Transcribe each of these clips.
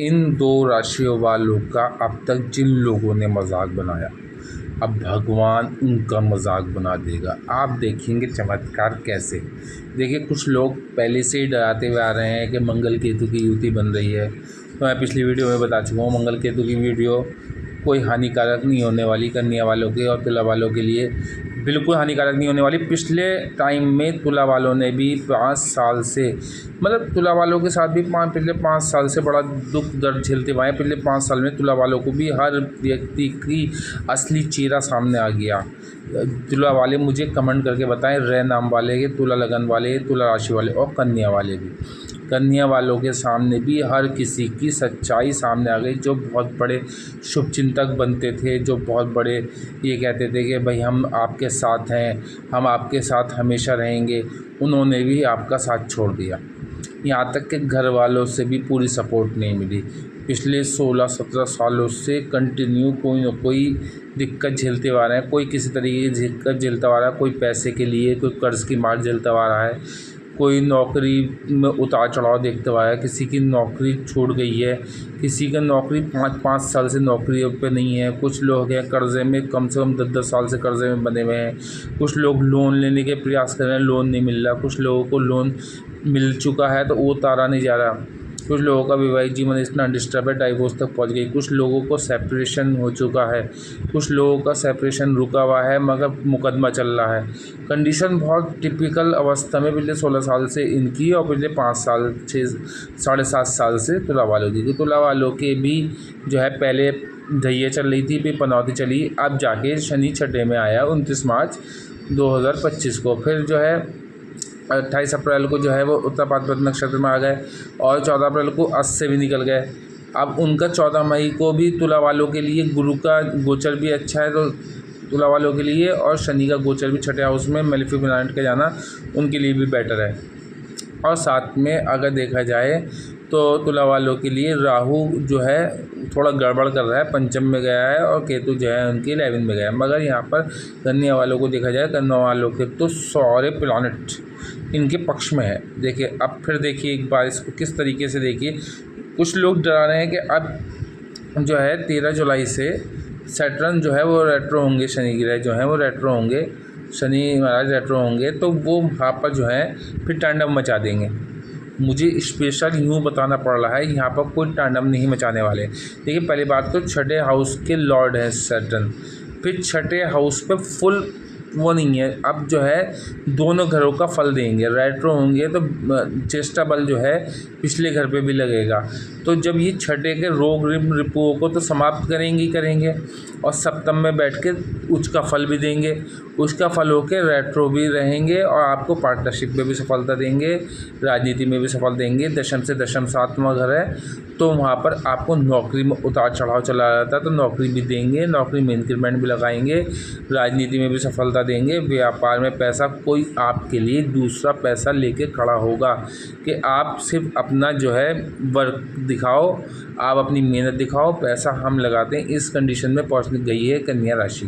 इन दो राशियों वालों का अब तक जिन लोगों ने मजाक बनाया, अब भगवान उनका मजाक बना देगा। आप देखेंगे चमत्कार कैसे। देखिए, कुछ लोग पहले से ही डराते हुए आ रहे हैं कि मंगल केतु की युति बन रही है। तो मैं पिछली वीडियो में बता चुका हूँ, मंगल केतु की वीडियो कोई हानिकारक नहीं होने वाली। कन्या वालों के और तुला वालों के लिए बिल्कुल हानिकारक नहीं होने वाली। पिछले टाइम में तुला वालों ने भी 5 साल से, मतलब तुला वालों के साथ भी पिछले 5 साल से बड़ा दुख दर्द झेलते हुए हैं। पिछले 5 साल में तुला वालों को भी हर व्यक्ति की असली चेहरा सामने आ गया। तुला वाले मुझे कमेंट करके बताएं, रे नाम वाले के, तुला लगन वाले, तुला राशि वाले और कन्या वाले भी। कन्या वालों के सामने भी हर किसी की सच्चाई सामने आ गई। जो बहुत बड़े शुभचिंतक बनते थे, जो बहुत बड़े ये कहते थे कि भाई हम आपके साथ हैं, हम आपके साथ हमेशा रहेंगे, उन्होंने भी आपका साथ छोड़ दिया। यहाँ तक कि घर वालों से भी पूरी सपोर्ट नहीं मिली। पिछले 16-17 सालों से कंटिन्यू कोई न कोई दिक्कत झेलते आ रहे हैं। कोई किसी तरीके की दिक्कत झेलता आ रहा है, कोई पैसे के लिए, कोई कर्ज़ की मार झेलता आ रहा है, कोई नौकरी में उतार चढ़ाव देखते हुआ है। किसी की नौकरी छूट गई है, किसी का नौकरी 5-5 साल से नौकरी पे नहीं है। कुछ लोग हैं कर्ज़े में, कम से कम 10-10 साल से कर्ज़े में बने हुए हैं। कुछ लोग लोन लेने के प्रयास कर रहे हैं, लोन नहीं मिल रहा। कुछ लोगों को लोन मिल चुका है तो वो उतारा नहीं जा रहा। कुछ लोगों का वैवाहिक जीवन इतना डिस्टर्ब है, डाइवोर्स तक पहुंच गई। कुछ लोगों को सेपरेशन हो चुका है, कुछ लोगों का सेपरेशन रुका हुआ है मगर मुकदमा चल रहा है। कंडीशन बहुत टिपिकल अवस्था में पिछले 16 साल से इनकी और पिछले 5 साल 6-7.5 साल से तुला वालों की। तुला वालों के भी जो है पहले ढैया चल रही थी, फिर पनौती चली, अब जाके शनि छठे में आया 29 मार्च 2025 को। फिर जो है 28 अप्रैल को जो है वो उत्तर भाद्रपद नक्षत्र में आ गए और 14 अप्रैल को अस्त से भी निकल गए। अब उनका 14 मई को भी तुला वालों के लिए गुरु का गोचर भी अच्छा है, तो तुला वालों के लिए, और शनि का गोचर भी छठे हाउस में मेलेफिक प्लैनेट के जाना उनके लिए भी बेटर है। और साथ में अगर देखा जाए तो तुला वालों के लिए राहु जो है थोड़ा गड़बड़ कर रहा है, पंचम में गया है, और केतु जो है उनकी 11 में गया है। मगर यहाँ पर कन्या वालों को देखा जाए, कन्या वालों के तो सारे प्लैनेट इनके पक्ष में है। देखिए, अब फिर देखिए एक बार इसको किस तरीके से देखिए। कुछ लोग डरा रहे हैं कि अब जो है 13 जुलाई से सैटर्न जो है वो रेट्रो होंगे, शनि ग्रह जो है वो रेट्रो होंगे, शनि महाराज रेट्रो होंगे, तो वो वहाँ पर जो है फिर तांडव मचा देंगे। मुझे स्पेशल यूँ बताना पड़ रहा है, यहाँ पर कोई तांडव नहीं मचाने वाले। देखिए, पहली बात तो छठे हाउस के लॉर्ड हैं सैटर्न, फिर छठे हाउस पे फुल वो नहीं है। अब जो है दोनों घरों का फल देंगे। रेट्रो होंगे तो चेष्टा बल जो है पिछले घर पे भी लगेगा। तो जब ये छठे के रोग रिपुओं को तो समाप्त करेंगे ही करेंगे, और सप्तम में बैठ के उसका फल भी देंगे। उसका फल होकर रेट्रो भी रहेंगे और आपको पार्टनरशिप में भी सफलता देंगे, राजनीति में भी सफल देंगे। दशम से दशम 7वां घर है, तो वहाँ पर आपको नौकरी में उतार चढ़ाव चला जाता है तो नौकरी भी देंगे, नौकरी में इंक्रीमेंट भी लगाएंगे, राजनीति में भी सफलता देंगे। व्यापार में पैसा, कोई आपके लिए दूसरा पैसा लेके खड़ा होगा कि आप सिर्फ अपना जो है वर्क दिखाओ, आप अपनी मेहनत दिखाओ, पैसा हम लगाते हैं। इस कंडीशन में पहुँच गई है कन्या राशि।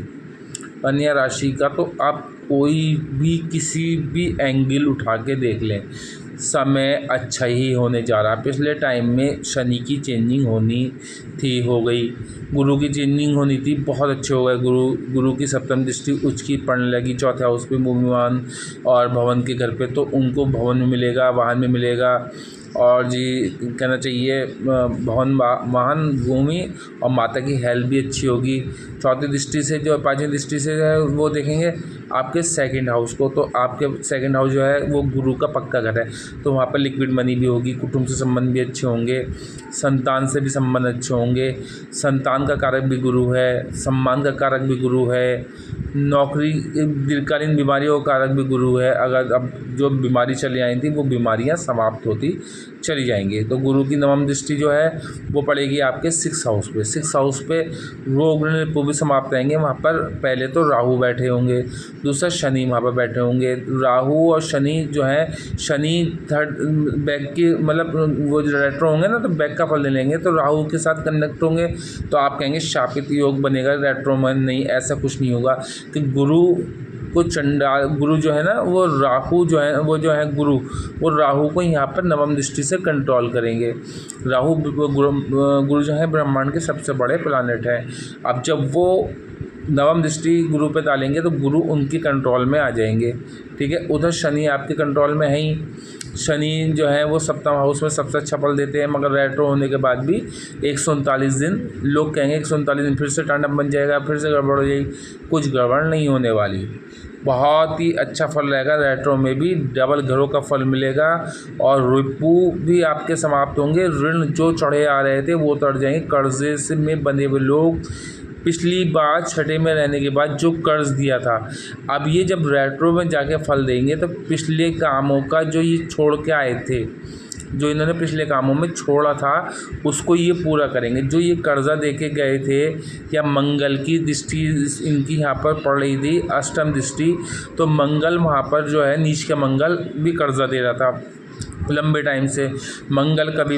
कन्या राशि का तो आप कोई भी किसी भी एंगल उठा के देख लें, समय अच्छा ही होने जा रहा। पिछले टाइम में शनि की चेंजिंग होनी थी, हो गई। गुरु की चेंजिंग होनी थी, बहुत अच्छे हो गए। गुरु की सप्तम दृष्टि उच्च की पड़ने लगी चौथे हाउस पे, भूमिवान और भवन के घर पे, तो उनको भवन में मिलेगा, वाहन में मिलेगा, और जी कहना चाहिए भवन, वाहन, भूमि और माता की हेल्थ भी अच्छी होगी। चौथी दृष्टि से जो 5वीं दृष्टि से है वो देखेंगे आपके सेकंड हाउस को, तो आपके सेकंड हाउस जो है वो गुरु का पक्का घर है, तो वहाँ पर लिक्विड मनी भी होगी, कुटुंब से संबंध भी अच्छे होंगे, संतान से भी संबंध अच्छे होंगे। संतान का कारक भी गुरु है, सम्मान का कारक भी गुरु है, नौकरी, दीर्घकालीन बीमारियों का कारक भी गुरु है। अगर अब जो बीमारी चली आई थी वो बीमारियां समाप्त होती चली जाएंगी। तो गुरु की नवम दृष्टि जो है वो पड़ेगी आपके 6 हाउस पे। 6 हाउस पे रोग रिपु भी समाप्त रहेंगे। वहाँ पर पहले तो राहु बैठे होंगे, दूसरा शनि वहाँ पर बैठे होंगे। राहु और शनि जो है, शनि थर्ड बैक की, मतलब वो जो रेट्रो होंगे ना तो बैक का फल ले लेंगे, तो राहु के साथ कनेक्ट होंगे तो आप कहेंगे शापित योग बनेगा। रेट्रो में नहीं, ऐसा कुछ नहीं होगा कि गुरु को चंडाल गुरु जो है ना, वो राहु जो है, वो जो है गुरु, वो राहु को यहाँ पर नवम दृष्टि से कंट्रोल करेंगे। राहु गुरु जो है ब्रह्मांड के सबसे बड़े प्लानेट है। अब जब वो नवम दृष्टि गुरु पे डालेंगे तो गुरु उनकी कंट्रोल में आ जाएंगे, ठीक है। उधर शनि आपके कंट्रोल में है ही। शनि जो है वो सप्तम हाउस में सबसे अच्छा फल देते हैं, मगर रेट्रो होने के बाद भी 139 दिन, लोग कहेंगे 139 दिन फिर से टांडप बन जाएगा, फिर से गड़बड़ हो जाएगी। कुछ गड़बड़ नहीं होने वाली, बहुत ही अच्छा फल रहेगा। रेट्रो में भी डबल घरों का फल मिलेगा और रिपू भी आपके समाप्त होंगे। ऋण जो चढ़े आ रहे थे वो उतर जाएंगे। कर्जे से में बंधे हुए लोग, पिछली बार छठे में रहने के बाद जो कर्ज दिया था, अब ये जब रेट्रो में जाके फल देंगे तो पिछले कामों का जो ये छोड़ के आए थे, जो इन्होंने पिछले कामों में छोड़ा था, उसको ये पूरा करेंगे। जो ये कर्जा दे के गए थे, या मंगल की दृष्टि इनकी यहाँ पर पड़ रही थी, अष्टम दृष्टि, तो मंगल वहाँ पर जो है नीच का मंगल भी कर्जा दे रहा था लंबे टाइम से। मंगल कभी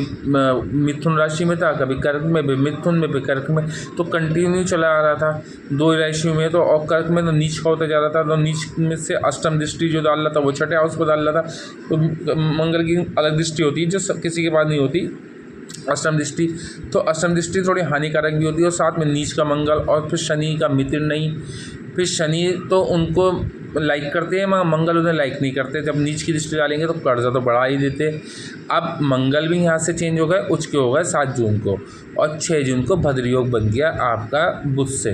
मिथुन राशि में था, कभी कर्क में भी, मिथुन में भी, कर्क में, तो कंटिन्यू चला आ रहा था। दो राशि में तो, और कर्क में तो नीच का होता जा रहा था। तो नीच में से अष्टम दृष्टि जो डाल रहा था वो छठे हाउस पर डाल रहा था। तो मंगल की अलग दृष्टि होती है जो किसी के पास नहीं होती, अष्टम दृष्टि। तो अष्टम दृष्टि थोड़ी हानिकारक भी होती है, और साथ में नीच का मंगल, और फिर शनि का मित्र नहीं। फिर शनि तो उनको लाइक करते हैं, मगर मंगल उन्हें लाइक नहीं करते। जब नीच की दृष्टि डालेंगे तो कर्जा तो बढ़ा ही देते। अब मंगल भी यहाँ से चेंज हो गए, उच्च के हो गए 7 जून को, और 6 जून को भद्रयोग बन गया आपका बुध से।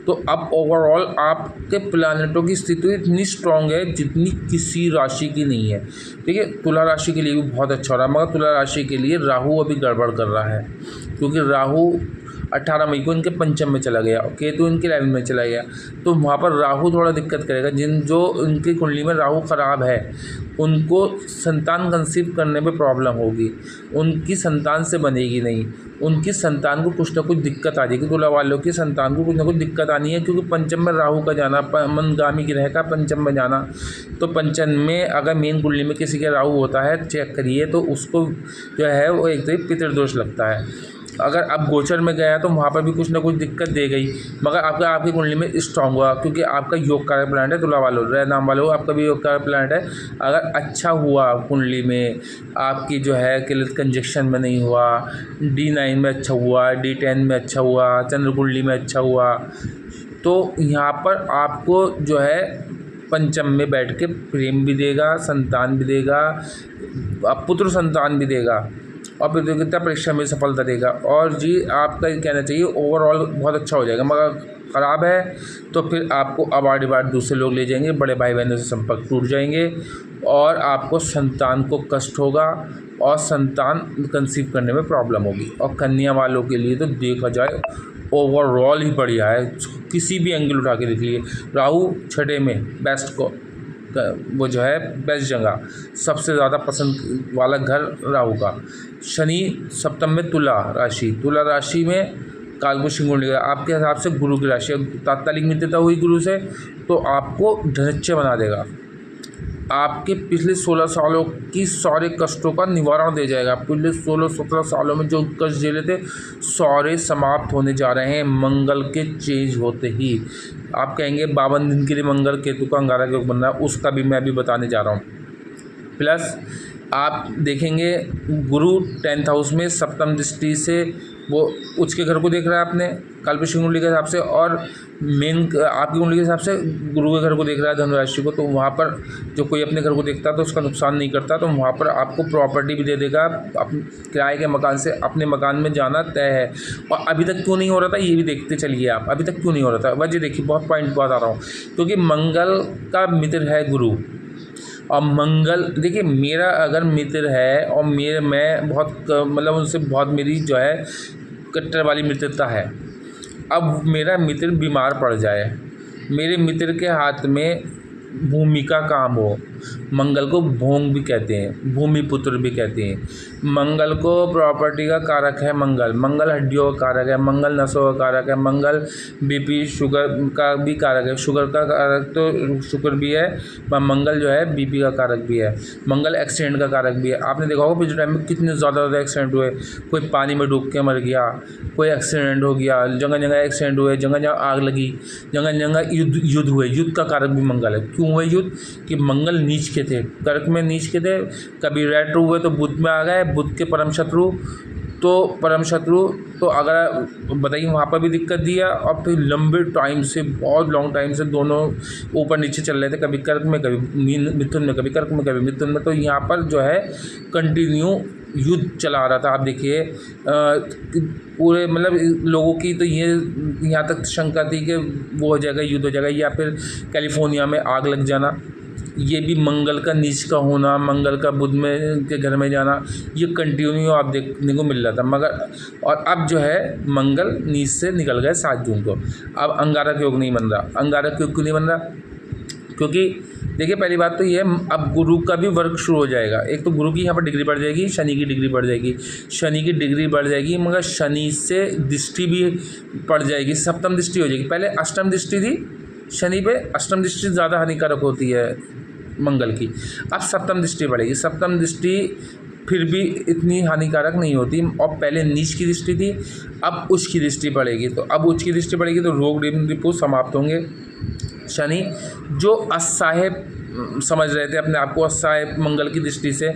तो अब ओवरऑल आपके प्लानेटों की स्थिति इतनी स्ट्रांग है जितनी किसी राशि की नहीं है, ठीक है। तुला राशि के लिए भी बहुत अच्छा हो रहा है, मगर तुला राशि के लिए राहु अभी गड़बड़ कर रहा है, क्योंकि राहु 18 मई को इनके पंचम में चला गया और केतु इनके 11 में चला गया। तो वहाँ पर राहु थोड़ा दिक्कत करेगा। जो उनकी कुंडली में राहु ख़राब है, उनको संतान कंसीव करने में प्रॉब्लम होगी, उनकी संतान से बनेगी नहीं, उनकी संतान को कुछ ना कुछ दिक्कत आ जाएगी। तुला वालों की संतान को कुछ ना कुछ दिक्कत आनी है, क्योंकि पंचम में राहु का जाना, मनगामी ग्रह का पंचम में जाना। तो पंचम में अगर मेन कुंडली में किसी का राहु होता है, चेक करिए, तो उसको जो है वो एक तरह पितृदोष लगता है। अगर अब गोचर में गया तो वहाँ पर भी कुछ ना कुछ दिक्कत दे गई, मगर आपकी कुंडली में स्ट्रांग हुआ, क्योंकि आपका योग कारक प्लानेट है। तुला वालों, रे नाम वालों, आपका भी योग कारक प्लानेट है। अगर अच्छा हुआ कुंडली में, आपकी जो है किलित कंजक्शन में नहीं हुआ, D9 में अच्छा हुआ, D10 में अच्छा हुआ, चंद्र कुंडली में अच्छा हुआ, तो यहाँ पर आपको जो है पंचम में बैठ के प्रेम भी देगा, संतान भी देगा, पुत्र संतान भी देगा, और प्रतियोगिता परीक्षा में सफलता देगा। और जी आपका ये कहना चाहिए ओवरऑल बहुत अच्छा हो जाएगा, मगर ख़राब है तो फिर आपको अबार्ड दूसरे लोग ले जाएंगे, बड़े भाई बहनों से संपर्क टूट जाएंगे, और आपको संतान को कष्ट होगा, और संतान कंसीव करने में प्रॉब्लम होगी। और कन्या वालों के लिए तो देखा जाए ओवरऑल ही बढ़िया है, किसी भी एंगल उठा के देख लीजिए। राहु छठे में बेस्ट को, वो जो है बेस्ट जगह, सबसे ज़्यादा पसंद वाला घर राहु का। शनि सप्तम में तुला राशि में कालपुरुष कुंडली, आपके हिसाब से गुरु की राशि, तात्कालिक मित्रता हुई गुरु से तो आपको ढनच्चे बना देगा, आपके पिछले 16 सालों की सारे कष्टों का निवारण दे जाएगा। पिछले 16-17 सालों में जो कष्ट झेले थे सारे समाप्त होने जा रहे हैं मंगल के चेंज होते ही। आप कहेंगे 52 दिन के लिए मंगल केतु का अंगारक योग बन रहा है, उसका भी मैं अभी बताने जा रहा हूँ। प्लस आप देखेंगे गुरु 10th हाउस में सप्तम दृष्टि से वो उच्च के घर को देख रहा है अपने कालपुरुष कुंडली के हिसाब से, और मेन आपकी कुंडली के हिसाब से गुरु के घर को देख रहा है धनुराशि को। तो वहाँ पर जो कोई अपने घर को देखता है तो उसका नुकसान नहीं करता, तो वहाँ पर आपको प्रॉपर्टी भी दे देगा। अपने किराए के मकान से अपने मकान में जाना तय है। और अभी तक क्यों नहीं हो रहा था ये भी देखते चलिए आप, अभी तक क्यों नहीं हो रहा था वजह देखिए, बहुत पॉइंट बता रहा हूँ। क्योंकि मंगल का मित्र है गुरु, और मंगल देखिए मेरा अगर मित्र है और मैं बहुत मतलब उनसे बहुत मेरी जो है कट्टर वाली मित्रता है। अब मेरा मित्र बीमार पड़ जाए, मेरे मित्र के हाथ में भूमि का काम हो, मंगल को भोंग भी कहते हैं, भूमिपुत्र भी कहते हैं। मंगल को प्रॉपर्टी का कारक है मंगल, मंगल हड्डियों का कारक है, मंगल नसों का कारक है, मंगल बीपी शुगर का भी कारक है। शुगर का कारक तो शुक्र भी है, पर मंगल जो है बीपी का कारक भी है। मंगल एक्सीडेंट का कारक भी है। आपने देखा होगा पिछले टाइम में कितने ज़्यादा एक्सीडेंट हुए, कोई पानी में डूब के मर गया, कोई एक्सीडेंट हो गया, जगह जगह एक्सीडेंट हुए, जगह जगह आग लगी, जगह जगह युद्ध हुए। युद्ध का कारक भी मंगल है। क्यों हुए युद्ध? कि मंगल नीच के थे, कर्क में नीच के थे। कभी रेट्रो हुए तो बुध में आ गए, बुध के परम शत्रु तो अगर बताइए वहाँ पर भी दिक्कत दिया। और फिर लंबे टाइम से, बहुत लॉन्ग टाइम से दोनों ऊपर नीचे चल रहे थे, कभी कर्क में, कभी मिथुन में, कभी कर्क में, कभी मिथुन में। तो यहाँ पर जो है कंटिन्यू युद्ध चला रहा था। आप देखिए पूरे मतलब लोगों की तो ये यहाँ तक शंका थी कि वो हो जाएगा, युद्ध हो जाएगा, या फिर कैलिफोर्निया में आग लग जाना। ये भी मंगल का नीच का होना, मंगल का बुध में के घर में जाना, ये कंटिन्यू आप देखने को मिल रहा था। मगर और अब जो है मंगल नीच से निकल गए 7 जून को। अब अंगारक योग नहीं बन रहा। अंगारक योग क्यों नहीं बन रहा? क्योंकि देखिए पहली बात तो ये है, अब गुरु का भी वर्क शुरू हो जाएगा। एक तो गुरु की यहाँ पर डिग्री बढ़ जाएगी, शनि की डिग्री बढ़ जाएगी, शनि की डिग्री बढ़ जाएगी, मगर शनि से दृष्टि भी पड़ जाएगी, सप्तम दृष्टि हो जाएगी। पहले अष्टम दृष्टि थी शनि पे, अष्टम दृष्टि ज़्यादा हानिकारक होती है मंगल की। अब सप्तम दृष्टि बढ़ेगी। सप्तम दृष्टि फिर भी इतनी हानिकारक नहीं होती, और पहले नीच की दृष्टि थी, अब उच्च की दृष्टि पड़ेगी। तो अब उच्च की दृष्टि पड़ेगी तो रोग रिपु समाप्त होंगे। शनि जो असहाय समझ रहे थे अपने आप को, असहाय मंगल की दृष्टि से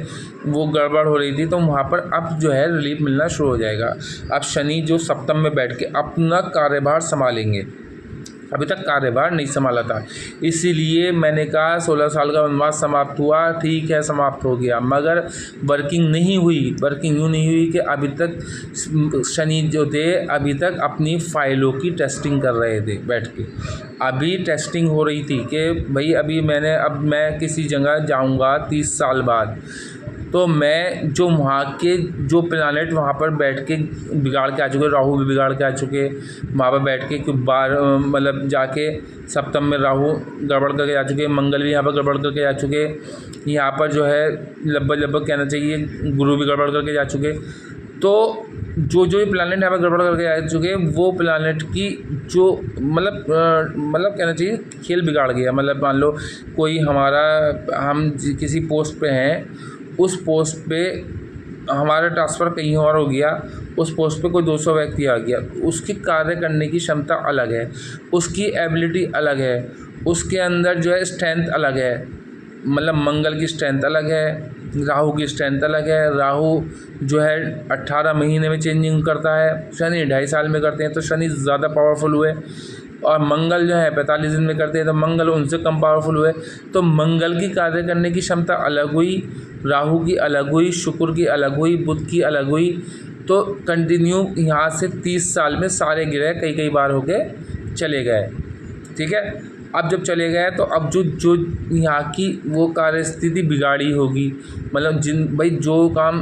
वो गड़बड़ हो रही थी, तो वहाँ पर अब जो है रिलीफ मिलना शुरू हो जाएगा। अब शनि जो सप्तम में बैठ के अपना कार्यभार संभालेंगे। अभी तक कार्यभार नहीं संभाला था, इसीलिए मैंने कहा 16 साल का वनवास समाप्त हुआ, ठीक है समाप्त हो गया, मगर वर्किंग नहीं हुई। वर्किंग यूँ नहीं हुई कि अभी तक शनि जो थे अभी तक अपनी फाइलों की टेस्टिंग कर रहे थे बैठ के। अभी टेस्टिंग हो रही थी कि भाई अब मैं किसी जगह जाऊंगा 30 साल बाद, तो मैं जो वहाँ के जो प्लैनेट वहाँ पर बैठ के बिगाड़ के आ चुके, राहु भी बिगाड़ के आ चुके वहाँ पर बैठ के, क्योंकि मतलब जाके सप्तम में राहु गड़बड़ करके आ चुके, मंगल भी यहाँ पर गड़बड़ करके आ चुके, यहाँ पर जो है लगभग कहना चाहिए गुरु भी गड़बड़ करके जा चुके। तो जो भी प्लैनेट यहाँ पर गड़बड़ करके आ चुके, वो प्लैनेट की जो मतलब कहना चाहिए खेल बिगाड़ गया। मतलब मान लो कोई हम किसी पोस्ट पे हैं, उस पोस्ट पे हमारा ट्रांसफ़र कहीं और हो गया, उस पोस्ट पे कोई 200 व्यक्ति आ गया, उसकी कार्य करने की क्षमता अलग है, उसकी एबिलिटी अलग है, उसके अंदर जो है स्ट्रेंथ अलग है। मतलब मंगल की स्ट्रेंथ अलग है, राहु की स्ट्रेंथ अलग है। राहु जो है 18 महीने में चेंजिंग करता है, शनि 2.5 साल में करते हैं, तो शनि ज़्यादा पावरफुल हुए। और मंगल जो है 45 दिन में करते हैं, तो मंगल उनसे कम पावरफुल हुए। तो मंगल की कार्य करने की क्षमता अलग हुई, राहु की अलग हुई, शुक्र की अलग हुई, बुध की अलग हुई। तो कंटिन्यू यहाँ से 30 साल में सारे ग्रह कई बार होके चले गए। ठीक है, अब जब चले गए तो अब जो यहाँ की वो कार्य स्थिति बिगाड़ी होगी। मतलब भाई जो काम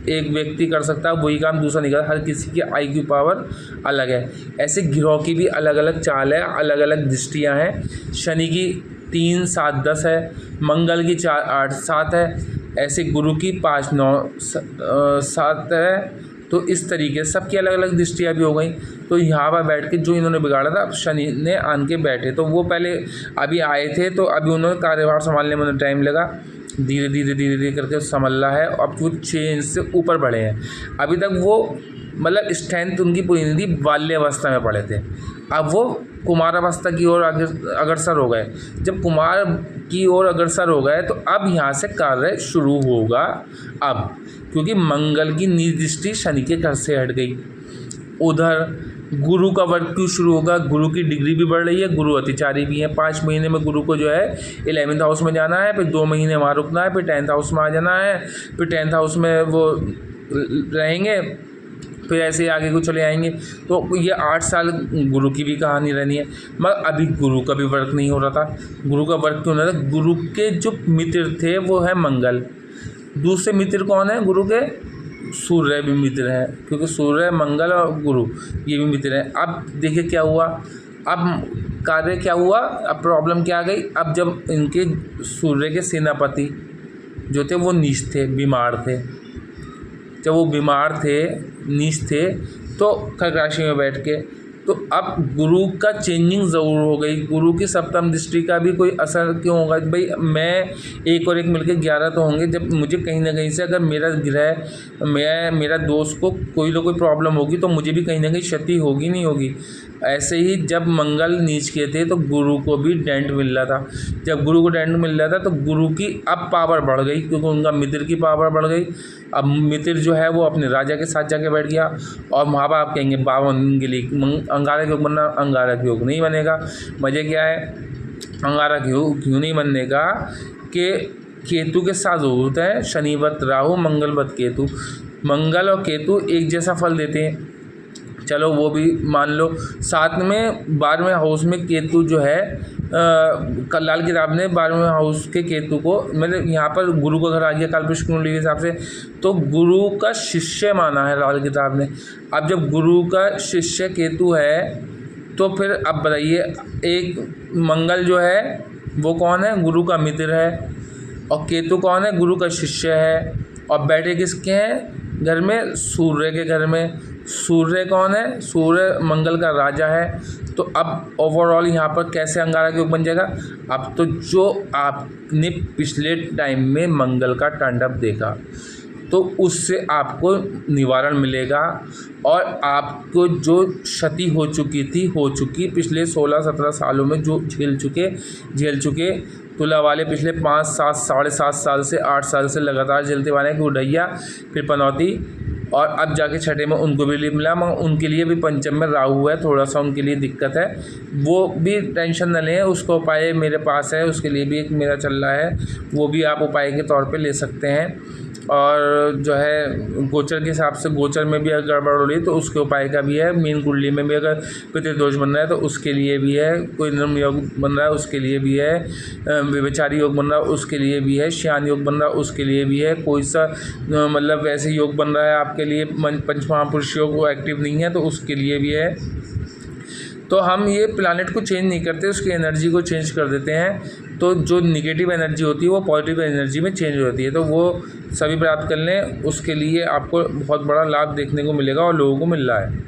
एक व्यक्ति कर सकता है वही काम दूसरा नहीं करता, हर किसी की IQ पावर अलग है। ऐसे ग्रहों की भी अलग अलग चाल है, अलग अलग दृष्टियाँ हैं। शनि की 3, 7, 10 है, मंगल की 4, 8, 7 है, ऐसे गुरु की 5, 9, 7 है। तो इस तरीके से सबकी अलग अलग दृष्टियाँ भी हो गई। तो यहाँ पर बैठ के जो इन्होंने बिगाड़ा था, अब शनि ने आन के बैठे, तो वो पहले अभी आए थे, तो अभी उन्होंने कार्यभार संभालने में उन्हें टाइम लगा, धीरे धीरे करके संभल रहा है। अब वो 6 इंच से ऊपर बढ़े हैं। अभी तक वो मतलब स्ट्रेंथ उनकी पूरी नहीं थी, बाल्यावस्था में पड़े थे। अब वो कुमारावस्था की ओर अग्रसर हो गए। जब कुमार की ओर अग्रसर हो गए, तो अब यहाँ से कार्य शुरू होगा। अब क्योंकि मंगल की नीच दृष्टि शनि के घर से हट गई, उधर गुरु का वर्क क्यों शुरू होगा। गुरु की डिग्री भी बढ़ रही है, गुरु अतिचारी भी है। 5 महीने में गुरु को जो है 11th हाउस में जाना है, फिर 2 महीने वहाँ रुकना है, फिर 10th हाउस में आ जाना है, फिर 10th हाउस में वो रहेंगे, फिर ऐसे ही आगे को चले आएंगे। तो ये 8 साल गुरु की भी कहानी रहनी है। मगर अभी गुरु का भी वर्क नहीं हो रहा था। गुरु का वर्क क्यों नहीं हो रहा था? गुरु के जो मित्र थे वो है मंगल। दूसरे मित्र कौन है गुरु के? सूर्य भी मित्र हैं, क्योंकि सूर्य, मंगल और गुरु ये भी मित्र हैं। अब देखिए क्या हुआ, अब कार्य क्या हुआ, अब प्रॉब्लम क्या आ गई, अब जब इनके सूर्य के सेनापति जो थे वो नीच थे, बीमार थे, जब वो बीमार थे, नीच थे, तो कर्क राशि में बैठ के, तो अब गुरु का चेंजिंग ज़रूर हो गई। गुरु की सप्तम दृष्टि का भी कोई असर क्यों होगा भाई, मैं एक और एक मिलके 11 तो होंगे। जब मुझे कहीं ना कहीं से अगर मेरा ग्रह, मेरा दोस्त को कोई ना कोई प्रॉब्लम होगी तो मुझे भी कहीं ना कहीं क्षति होगी, नहीं होगी। ऐसे ही जब मंगल नीच के थे तो गुरु को भी डेंट मिल रहा था। जब गुरु को डेंट मिल रहा था तो गुरु की अब पावर बढ़ गई, क्योंकि उनका मित्र की पावर बढ़ गई। अब मित्र जो है वो अपने राजा के साथ जाके बैठ गया, और माँ बाप कहेंगे बावन के लिए अंगारक योग बनना, अंगारक योग नहीं बनेगा। मज़े क्या है, अंगारक योग क्यों नहीं बनने का कि केतु के साथ ज़रूरत है, शनिवत राहु मंगलवत केतु, मंगल और केतु एक जैसा फल देते हैं, चलो वो भी मान लो। साथ में 12वें हाउस में केतु जो है, लाल किताब ने 12वें हाउस के केतु को, मतलब यहाँ पर गुरु का घर आ गया कालपुरुष कुंडली के हिसाब से, तो गुरु का शिष्य माना है लाल किताब ने। अब जब गुरु का शिष्य केतु है तो फिर अब बताइए, एक मंगल जो है वो कौन है, गुरु का मित्र है, और केतु कौन है, गुरु का शिष्य है, और बैठे किसके हैं घर में, सूर्य के घर में। सूर्य कौन है, सूर्य मंगल का राजा है। तो अब ओवरऑल यहाँ पर कैसे अंगारक योग बन जाएगा। अब तो जो आपने पिछले टाइम में मंगल का तांडव देखा तो उससे आपको निवारण मिलेगा, और आपको जो क्षति हो चुकी पिछले 16-17 सालों में जो झेल चुके तुला वाले पिछले 5-7 7.5 साल से 8 साल से लगातार झेलते वाले हैं कि उड़ैया, फिर पनौती, और अब जाके छठे में उनको भी मिला, मगर उनके लिए भी पंचम में राहु है, थोड़ा सा उनके लिए दिक्कत है, वो भी टेंशन न लें, उसका उपाय मेरे पास है, उसके लिए भी एक मेरा चल रहा है, वो भी आप उपाय के तौर पे ले सकते हैं। और जो है गोचर के हिसाब से, गोचर में भी अगर गड़बड़ हो रही तो उसके उपाय का भी है, मीन कुंडली में भी अगर पितृदोष बन रहा है तो उसके लिए भी है, कोई नर्म योग बन रहा है उसके लिए भी है, व्यभिचारी योग बन रहा है उसके लिए भी है, श्यान योग बन रहा है उसके लिए भी है, कोई सा मतलब वैसे योग बन रहा है आपके लिए, पंचमहापुरुष योग वो एक्टिव नहीं है तो उसके लिए भी है। तो हम ये प्लानट को चेंज नहीं करते, उसकी एनर्जी को चेंज कर देते हैं। तो जो निगेटिव एनर्जी होती है वो पॉजिटिव एनर्जी में चेंज होती है, तो वो सभी प्राप्त कर लें, उसके लिए आपको बहुत बड़ा लाभ देखने को मिलेगा और लोगों को मिल रहा है।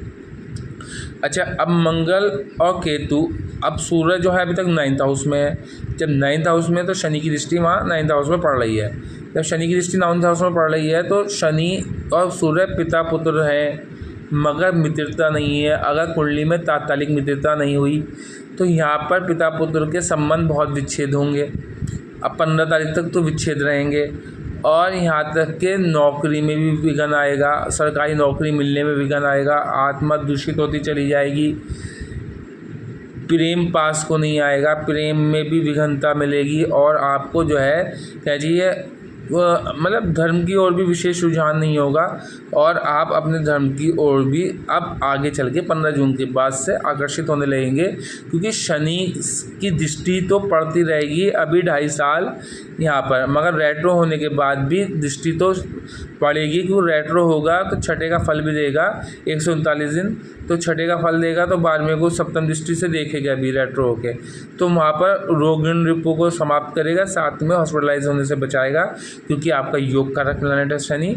अच्छा, अब मंगल और केतु, अब सूर्य जो है अभी तक 9th हाउस में है। जब 9th हाउस में तो शनि की दृष्टि वहाँ 9th हाउस में पड़ रही है। जब शनि की दृष्टि 9th हाउस में पड़ रही है तो शनि और सूर्य पिता पुत्र हैं, मगर मित्रता नहीं है। अगर कुंडली में तात्कालिक मित्रता नहीं हुई तो यहाँ पर पिता पुत्र के संबंध बहुत विच्छेद होंगे। अब 15 तारीख तक तो विच्छेद रहेंगे, और यहाँ तक के नौकरी में भी विघ्न आएगा, सरकारी नौकरी मिलने में विघ्न आएगा, आत्मा दूषित होती चली जाएगी, प्रेम पास को नहीं आएगा, प्रेम में भी विघ्नता मिलेगी, और आपको जो है कहिए मतलब धर्म की ओर भी विशेष रुझान नहीं होगा, और आप अपने धर्म की ओर भी अब आगे चल के 15 जून के बाद से आकर्षित होने लगेंगे, क्योंकि शनि की दृष्टि तो पड़ती रहेगी अभी 2.5 साल यहाँ पर, मगर रेट्रो होने के बाद भी दृष्टि तो पड़ेगी, क्योंकि रेट्रो होगा तो छठे का फल भी देगा 139 दिन, तो छठे का फल देगा तो 12वें को सप्तम दृष्टि से देखेगा अभी रेट्रो होके, तो वहाँ पर रोग रिपो को समाप्त करेगा, साथ में हॉस्पिटलाइज होने से बचाएगा, क्योंकि आपका योग कारक प्लैनेट है शनि।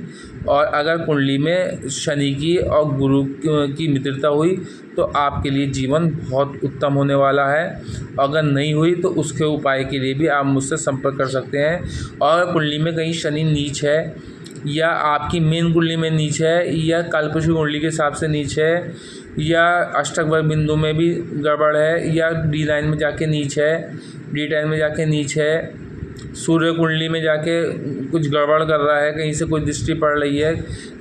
और अगर कुंडली में शनि की और गुरु की मित्रता हुई तो आपके लिए जीवन बहुत उत्तम होने वाला है। अगर नहीं हुई तो उसके उपाय के लिए भी आप मुझसे संपर्क कर सकते हैं। और कुंडली में कहीं शनि नीच है, या आपकी मेन कुंडली में नीच है, या कालपुरुष कुंडली के हिसाब से नीच है, या अष्टक वर्ग बिंदु में भी गड़बड़ है, या D9 में जाके नीच है, D10 में जाके नीच है, सूर्य कुंडली में जाके कुछ गड़बड़ कर रहा है, कहीं से कोई दृष्टि पड़ रही है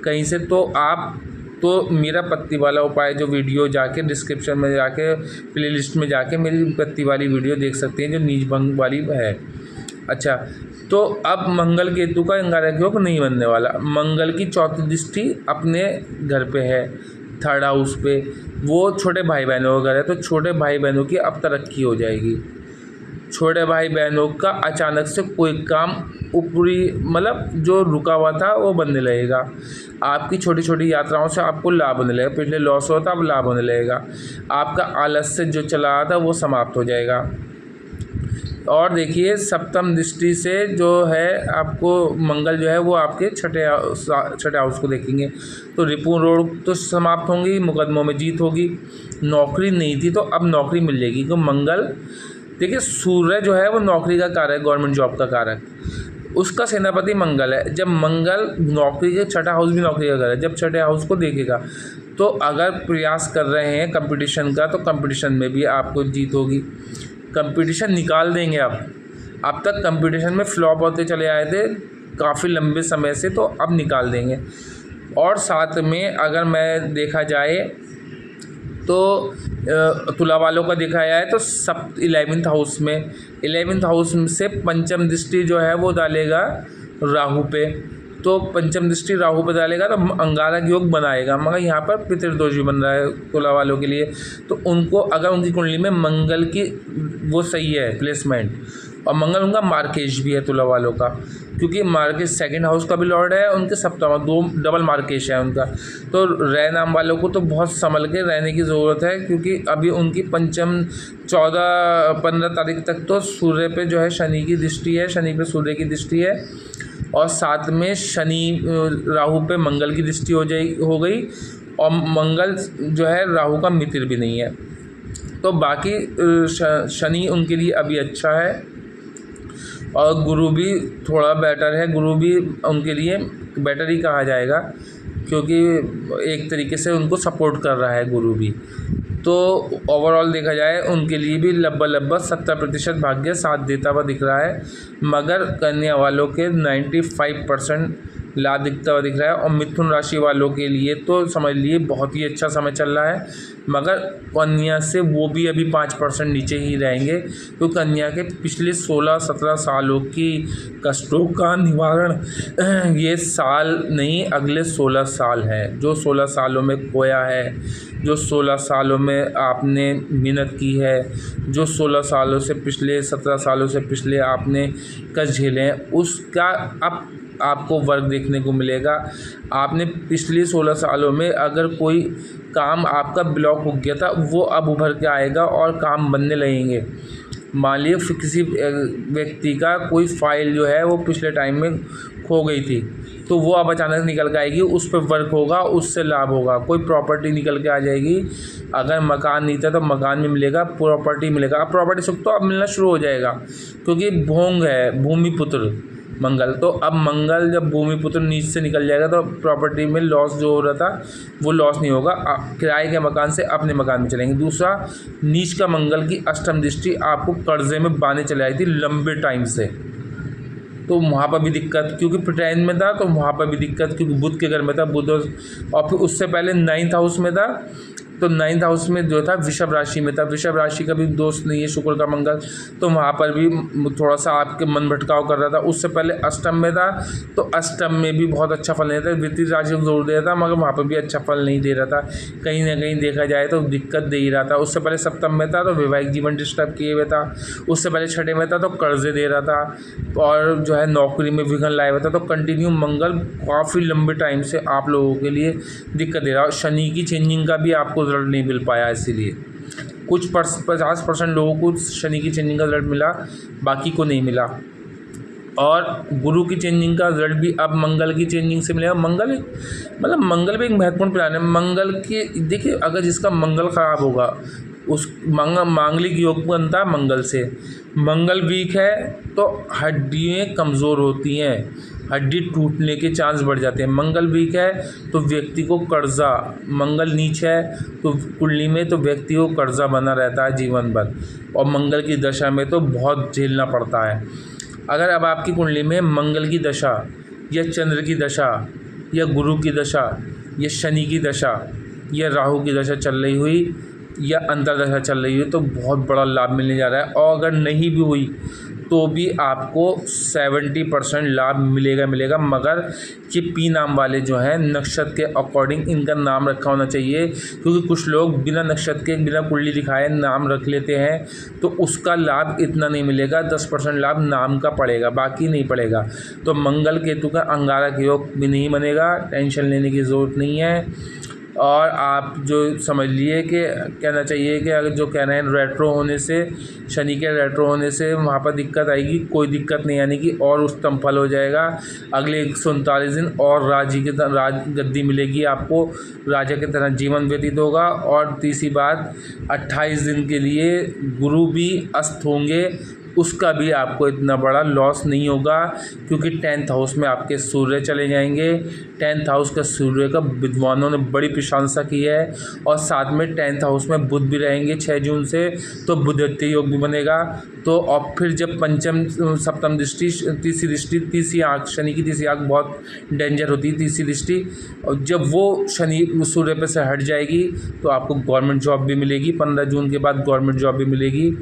कहीं से, तो आप तो मेरा पत्ती वाला उपाय जो वीडियो जाके डिस्क्रिप्शन में जाके प्लेलिस्ट में जाके मेरी पत्ती वाली वीडियो देख सकते हैं जो नीच भंग वाली है। अच्छा, तो अब मंगल केतु का अंगारक योग नहीं बनने वाला। मंगल की चौथी दृष्टि अपने घर पे है, 3rd हाउस पे, वो छोटे भाई बहनों का घर है, तो छोटे भाई बहनों की अब तरक्की हो जाएगी। छोटे भाई बहनों का अचानक से कोई काम ऊपरी मतलब जो रुका हुआ था वो बनने लगेगा। आपकी छोटी छोटी यात्राओं से आपको लाभ होने लगेगा। पिछले लॉस होता अब लाभ होने लगेगा। आपका आलस्य जो चला रहा था वो समाप्त हो जाएगा। और देखिए सप्तम दृष्टि से जो है आपको मंगल जो है वो आपके छठे हाउस को देखेंगे, तो रिपू रोग तो समाप्त होंगी, मुकदमों में जीत होगी। नौकरी नहीं थी तो अब नौकरी मिल जाएगी, क्योंकि मंगल देखिए सूर्य जो है वो नौकरी का कारक है, गवर्नमेंट जॉब का कारक, उसका सेनापति मंगल है। जब मंगल नौकरी के छठा हाउस भी नौकरी का कारक है, जब छठे हाउस को देखेगा तो अगर प्रयास कर रहे हैं कंपटीशन का तो कंपटीशन में भी आपको जीत होगी। कंपटीशन निकाल देंगे अब तक कंपटीशन में फ्लॉप होते चले आए थे काफ़ी लंबे समय से, तो अब निकाल देंगे। और साथ में अगर मैं देखा जाए तो तुला वालों का देखा जाए तो 11th हाउस में 11th हाउस से पंचम दृष्टि जो है वो डालेगा राहु पे, तो पंचम दृष्टि राहु पे डालेगा तो अंगारक योग बनाएगा, मगर यहाँ पर पितृदोष भी बन रहा है तुला वालों के लिए। तो उनको अगर उनकी कुंडली में मंगल की वो सही है प्लेसमेंट, और मंगल उनका मार्केश भी है तुला वालों का, क्योंकि मार्केश सेकंड हाउस का भी लॉर्ड है, उनके सप्तम 2 डबल मार्केश है उनका। तो रै नाम वालों को तो बहुत संभल के रहने की ज़रूरत है, क्योंकि अभी उनकी पंचम 14-15 तारीख तक तो सूर्य पे जो है शनि की दृष्टि है, शनि पे सूर्य की दृष्टि है, और साथ में शनि राहु पे मंगल की दृष्टि हो गई, और मंगल जो है राहु का मित्र भी नहीं है। तो बाकी शनि उनके लिए अभी अच्छा है, और गुरु भी थोड़ा बेटर है, गुरु भी उनके लिए बेटर ही कहा जाएगा, क्योंकि एक तरीके से उनको सपोर्ट कर रहा है गुरु भी। तो ओवरऑल देखा जाए उनके लिए भी लगभग 70% भाग्य साथ देता हुआ दिख रहा है, मगर कन्या वालों के 95% लाभ दिखता हुआ दिख रहा है। और मिथुन राशि वालों के लिए तो समझ लिए बहुत ही अच्छा समय चल रहा है, मगर कन्या से वो भी अभी 5% नीचे ही रहेंगे, तो कन्या के पिछले 16-17 सालों की कष्टों का निवारण ये साल नहीं अगले 16 साल है। जो 16 सालों में खोया है, जो 16 सालों में आपने मेहनत की है, जो 16 सालों से पिछले 17 सालों से पिछले आपने कष्ट झेले हैं, उसका अब आपको वर्क देखने को मिलेगा। आपने पिछले 16 सालों में अगर कोई काम आपका ब्लॉक हो गया था वो अब उभर के आएगा और काम बनने लगेंगे। मान लीजिए किसी व्यक्ति का कोई फाइल जो है वो पिछले टाइम में खो गई थी, तो वो अब अचानक निकल के आएगी, उस पर वर्क होगा, उससे लाभ होगा। कोई प्रॉपर्टी निकल के आ जाएगी, अगर मकान नहीं था तो मकान भी मिलेगा, प्रॉपर्टी मिलेगा। अब प्रॉपर्टी सुख तो अब मिलना शुरू हो जाएगा, क्योंकि भोंग है भूमिपुत्र मंगल, तो अब मंगल जब भूमिपुत्र नीच से निकल जाएगा तो प्रॉपर्टी में लॉस जो हो रहा था वो लॉस नहीं होगा, किराए के मकान से अपने मकान में चलेंगे। दूसरा, नीच का मंगल की अष्टम दृष्टि आपको कर्जे में बांधे चले आई थी लंबे टाइम से, तो वहाँ पर भी दिक्कत, क्योंकि प्रिटाइन में था तो वहाँ पर भी दिक्कत, क्योंकि बुध के घर में था बुध, और फिर उससे पहले 9th हाउस में था, तो 9th हाउस में जो था वृषभ राशि में था। वृषभ राशि का भी दोस्त नहीं है शुक्र का मंगल, तो वहाँ पर भी थोड़ा सा आपके मन भटकाव कर रहा था। उससे पहले अष्टम में था, तो अष्टम में भी बहुत अच्छा फल नहीं था, वित्तीय राशि को जोर दे रहा था, मगर वहाँ पर भी अच्छा फल नहीं दे रहा था, कहीं ना कहीं देखा जाए तो दिक्कत दे ही रहा था। उससे पहले सप्तम में था तो वैवाहिक जीवन डिस्टर्ब किए हुए था। उससे पहले छठे में था तो कर्जे दे रहा था, और जो है नौकरी में विघन लाया हुआ था। तो कंटिन्यू मंगल काफ़ी लंबे टाइम से आप लोगों के लिए दिक्कत दे रहा है। और शनि की चेंजिंग का भी आपको रिजल्ट नहीं मिल पाया, इसीलिए कुछ 50% लोगों को शनि की चेंजिंग का रिजल्ट मिला, बाकी को नहीं मिला। और गुरु की चेंजिंग का रिजल्ट भी अब मंगल की चेंजिंग से मिलेगा। मंगल मंगल भी एक महत्वपूर्ण प्लान है। मंगल के देखिए, अगर जिसका मंगल खराब होगा उस मांगलिक योग बनता है मंगल से। मंगल वीक है तो हड्डियाँ कमज़ोर होती हैं, हड्डी टूटने के चांस बढ़ जाते हैं। मंगल वीक है तो व्यक्ति को कर्जा, मंगल नीच है तो कुंडली में तो व्यक्ति को कर्जा बना रहता है जीवन भर, और मंगल की दशा में तो बहुत झेलना पड़ता है। अगर अब आपकी कुंडली में मंगल की दशा या चंद्र की दशा या गुरु की दशा या शनि की दशा या राहु की दशा चल रही हुई या अंतर्दशा चल रही हुई तो बहुत बड़ा लाभ मिलने जा रहा है। और अगर नहीं भी हुई तो भी आपको 70% लाभ मिलेगा। मगर ये पी नाम वाले जो हैं नक्षत्र के अकॉर्डिंग इनका नाम रखा होना चाहिए, क्योंकि कुछ लोग बिना नक्षत्र के बिना कुंडली दिखाए नाम रख लेते हैं, तो उसका लाभ इतना नहीं मिलेगा। 10% लाभ नाम का पड़ेगा, बाकी नहीं पड़ेगा। तो मंगल केतु का अंगारक योग भी नहीं बनेगा, टेंशन लेने की ज़रूरत नहीं है। और आप जो समझ लिए कि कहना चाहिए कि अगर जो कह रहे हैं रेट्रो होने से, शनि के रेट्रो होने से वहाँ पर दिक्कत आएगी, कोई दिक्कत नहीं आने की, और उत्तम फल हो जाएगा। अगले 139 दिन और राज गद्दी मिलेगी आपको, राजा की तरह जीवन व्यतीत होगा। और तीसरी बात, 28 दिन के लिए गुरु भी अस्त होंगे, उसका भी आपको इतना बड़ा लॉस नहीं होगा, क्योंकि 10th हाउस में आपके सूर्य चले जाएंगे। 10th हाउस का सूर्य का विद्वानों ने बड़ी प्रशंसा की है। और साथ में 10th हाउस में बुध भी रहेंगे 6 जून से, तो बुधत्य योग भी बनेगा। तो और फिर जब पंचम सप्तम दृष्टि, तीसरी आँख, शनि की तीसरी आँख बहुत डेंजर होती है, तीसरी दृष्टि, और जब वो शनि सूर्य पे से हट जाएगी तो आपको गवर्नमेंट जॉब भी मिलेगी। 15 जून के बाद गवर्नमेंट जॉब भी मिलेगी।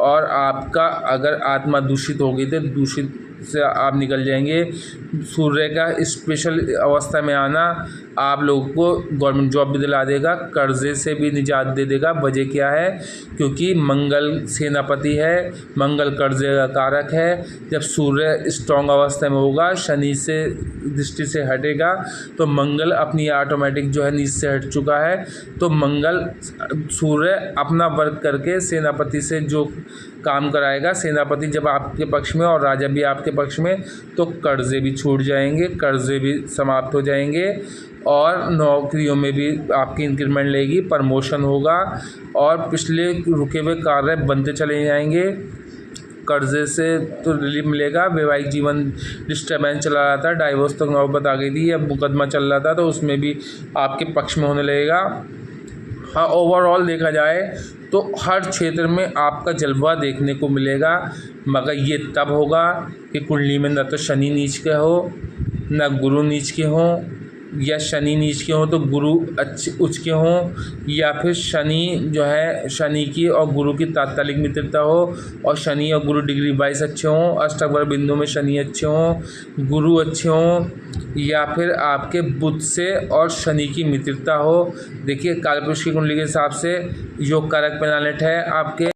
और आपका अगर आत्मा दूषित हो गई तो दूषित से आप निकल जाएंगे। सूर्य का स्पेशल अवस्था में आना आप लोगों को गवर्नमेंट जॉब भी दिला देगा, कर्जे से भी निजात दे देगा। वजह क्या है? क्योंकि मंगल सेनापति है, मंगल कर्जे का कारक है। जब सूर्य स्ट्रॉन्ग अवस्था में होगा, शनि से दृष्टि से हटेगा, तो मंगल अपनी ऑटोमेटिक जो है नीच से हट चुका है, तो मंगल सूर्य अपना वर्क करके सेनापति से जो काम कराएगा, सेनापति जब आपके पक्ष में और राजा भी आपके पक्ष में, तो कर्जे भी छूट जाएंगे, कर्जे भी समाप्त हो जाएंगे। और नौकरियों में भी आपकी इंक्रीमेंट लेगी, प्रमोशन होगा, और पिछले रुके हुए कार्य बनते चले जाएंगे। कर्जे से तो रिलीफ मिलेगा। वैवाहिक जीवन डिस्टर्बेंस चला रहा था, डाइवोर्स तक नौबत आ गई थी, अब मुकदमा चल रहा था, तो उसमें भी आपके पक्ष में होने लगेगा। हाँ, ओवरऑल देखा जाए तो हर क्षेत्र में आपका जलवा देखने को मिलेगा। मगर ये तब होगा कि कुंडली में न तो शनि नीच के हो, न गुरु नीच के हों, या शनि नीच के हों तो गुरु अच्छे उच्च के हों, या फिर शनि जो है, शनि की और गुरु की तात्कालिक मित्रता हो, और शनि और गुरु डिग्री 22 अच्छे हों, अष्टक बिंदु में शनि अच्छे हों, गुरु अच्छे हों, या फिर आपके बुध से और शनि की मित्रता हो। देखिए, कालपुरुष की कुंडली के हिसाब से योग कारक प्लैनेट है आपके